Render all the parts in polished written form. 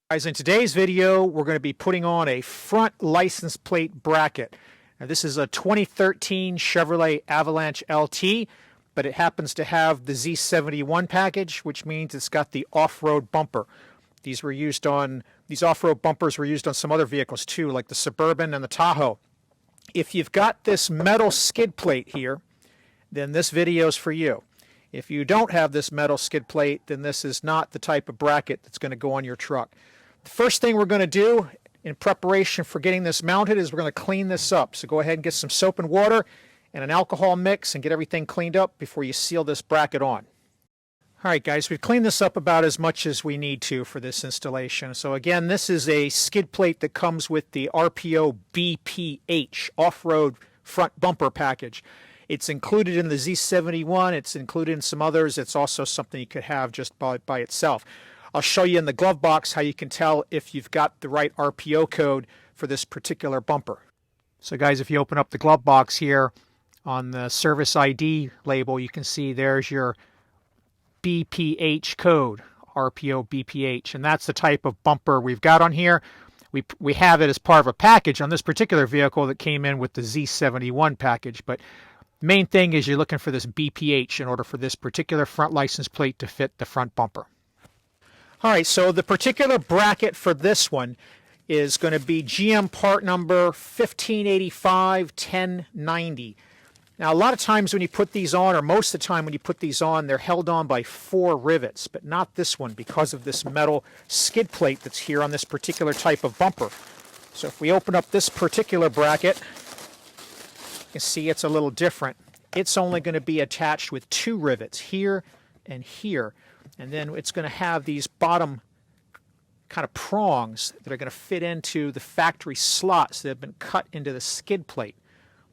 Guys, in today's video, we're going to be putting on a front license plate bracket. Now, this is a 2013 Chevrolet Avalanche LT, but it happens to have the Z71 package, which means it's got the off-road bumper. These off-road bumpers were used on some other vehicles too, like the Suburban and the Tahoe. If you've got this metal skid plate here, then this video is for you. If you don't have this metal skid plate, then this is not the type of bracket that's going to go on your truck. The first thing we're going to do in preparation for getting this mounted is we're going to clean this up. So go ahead and get some soap and water and an alcohol mix and get everything cleaned up before you seal this bracket on. Alright guys, we've cleaned this up about as much as we need to for this installation. So again, this is a skid plate that comes with the RPO BPH off-road front bumper package. It's included in the Z71, it's included in some others, it's also something you could have just by itself. I'll show you in the glove box how you can tell if you've got the right RPO code for this particular bumper. So guys, if you open up the glove box here on the service ID label, you can see there's your BPH code, RPO BPH, and that's the type of bumper we've got on here. We have it as part of a package on this particular vehicle that came in with the Z71 package, but the main thing is you're looking for this BPH in order for this particular front license plate to fit the front bumper. Alright, so the particular bracket for this one is going to be GM part number 1585-1090. Now, a lot of times when you put these on, or most of the time when you put these on, they're held on by 4 rivets, but not this one because of this metal skid plate that's here on this particular type of bumper. So if we open up this particular bracket, you can see it's a little different. It's only going to be attached with 2 rivets, here and here. And then it's going to have these bottom kind of prongs that are going to fit into the factory slots that have been cut into the skid plate.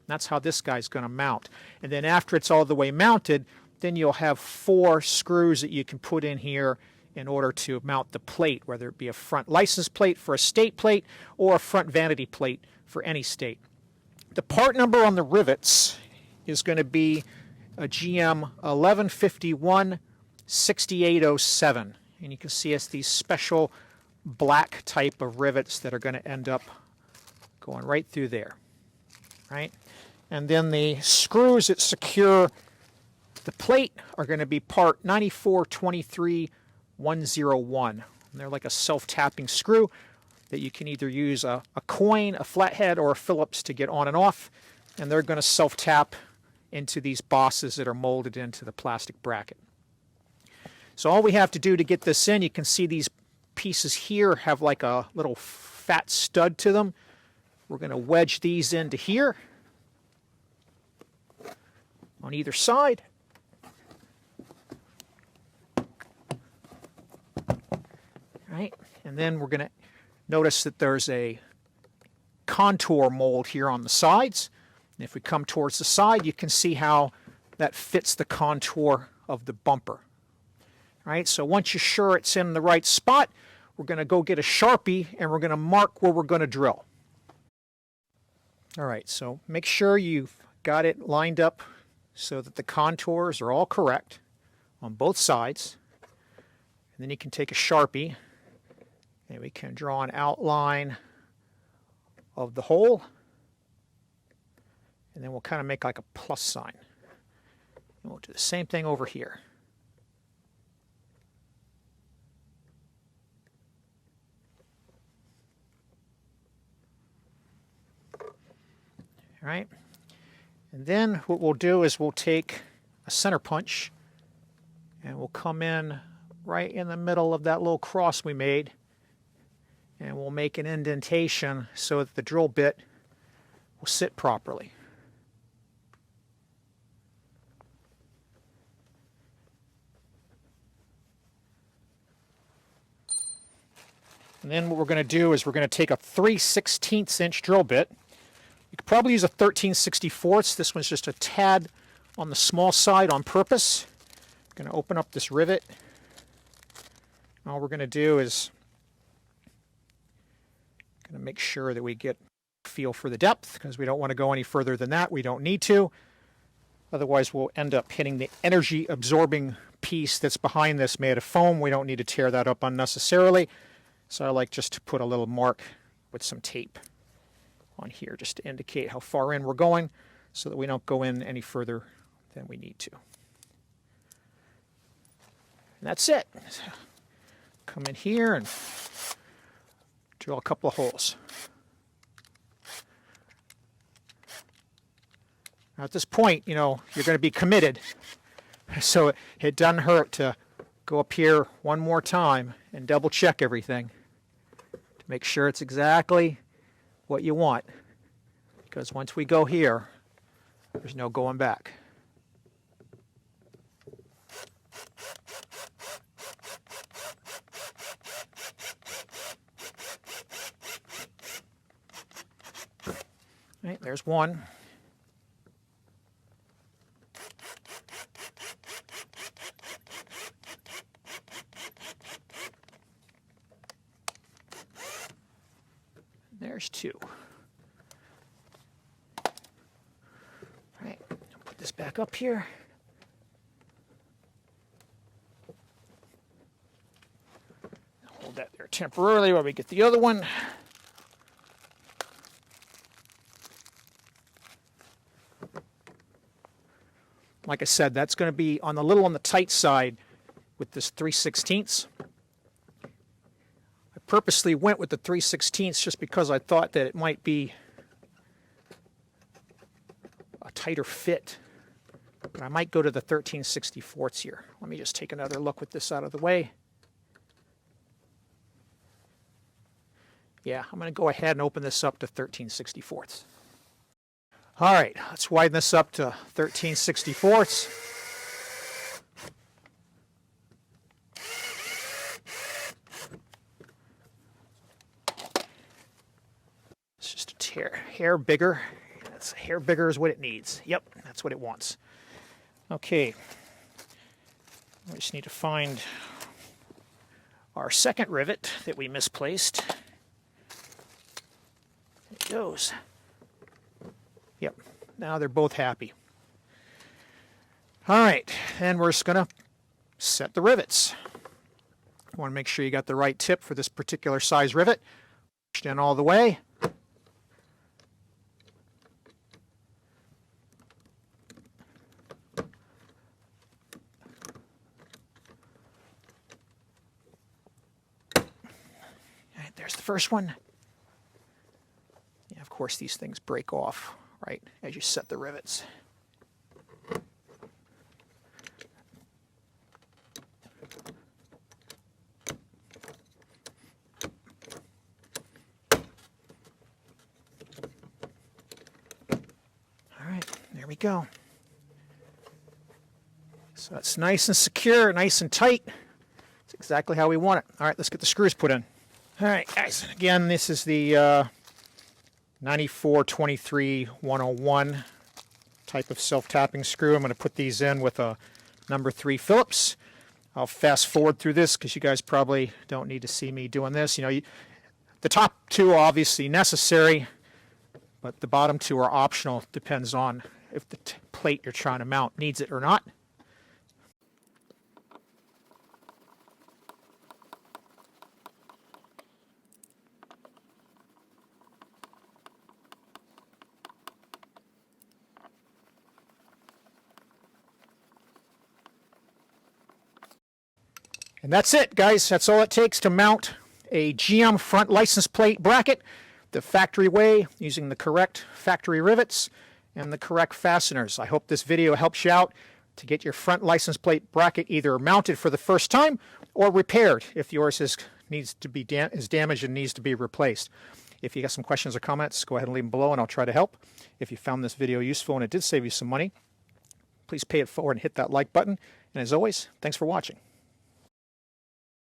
That's how this guy's going to mount. And then after it's all the way mounted, then you'll have 4 screws that you can put in here in order to mount the plate, whether it be a front license plate for a state plate or a front vanity plate for any state. The part number on the rivets is going to be a GM 1151 6807, and you can see it's these special black type of rivets that are going to end up going right through there, right? And then the screws that secure the plate are going to be part 9423101. And they're like a self-tapping screw that you can either use a coin, a flathead, or a Phillips to get on and off, and they're going to self-tap into these bosses that are molded into the plastic bracket. So all we have to do to get this in, you can see these pieces here have like a little fat stud to them. We're going to wedge these into here on either side. Right? And then we're going to notice that there's a contour mold here on the sides. And if we come towards the side, you can see how that fits the contour of the bumper. Right, so once you're sure it's in the right spot, we're going to go get a Sharpie and we're going to mark where we're going to drill. All right, so make sure you've got it lined up so that the contours are all correct on both sides. And then you can take a Sharpie and we can draw an outline of the hole. And then we'll kind of make like a plus sign. And we'll do the same thing over here. Right? And then what we'll do is we'll take a center punch and we'll come in right in the middle of that little cross we made, and we'll make an indentation so that the drill bit will sit properly. And then what we're going to do is we're going to take a 3/16 inch drill bit. You could probably use a 13/64. This one's just a tad on the small side on purpose. I'm going to open up this rivet. All we're going to do is going to make sure that we get a feel for the depth, because we don't want to go any further than that. We don't need to. Otherwise, we'll end up hitting the energy absorbing piece that's behind this made of foam. We don't need to tear that up unnecessarily. So I like just to put a little mark with some tape on here just to indicate how far in we're going so that we don't go in any further than we need to. And that's it. Come in here and drill a couple of holes. Now at this point, you know, you're going to be committed. So it doesn't hurt to go up here one more time and double check everything to make sure it's exactly what you want. Because once we go here, there's no going back. All right, there's one. There's two. All right, put this back up here. Hold that there temporarily while we get the other one. Like I said, that's going to be on the tight side with this 3/16. I purposely went with the 3/16 just because I thought that it might be a tighter fit. But I might go to the 13/64 here. Let me just take another look with this out of the way. Yeah, I'm going to go ahead and open this up to 13/64. All right, let's widen this up to 13/64. It's just a hair bigger. That's a hair bigger is what it needs. Yep, that's what it wants. Okay, we just need to find our second rivet that we misplaced. There it goes. Yep, now they're both happy. All right, and we're just going to set the rivets. You want to make sure you got the right tip for this particular size rivet. Push in all the way. All right, there's the first one. Yeah, of course, these things break off right as you set the rivets. All right, there we go. So it's nice and secure, nice and tight. It's exactly how we want it. All right, let's get the screws put in. All right, guys, again, this is the 9423-101 type of self-tapping screw. I'm going to put these in with a number 3 Phillips. I'll fast forward through this because you guys probably don't need to see me doing this. You know, the top two are obviously necessary, but the bottom two are optional. Depends on if the plate you're trying to mount needs it or not. And that's it, guys. That's all it takes to mount a GM front license plate bracket the factory way using the correct factory rivets and the correct fasteners. I hope this video helps you out to get your front license plate bracket either mounted for the first time or repaired if yours is damaged and needs to be replaced. If you got some questions or comments, go ahead and leave them below and I'll try to help. If you found this video useful and it did save you some money, please pay it forward and hit that like button. And as always, thanks for watching.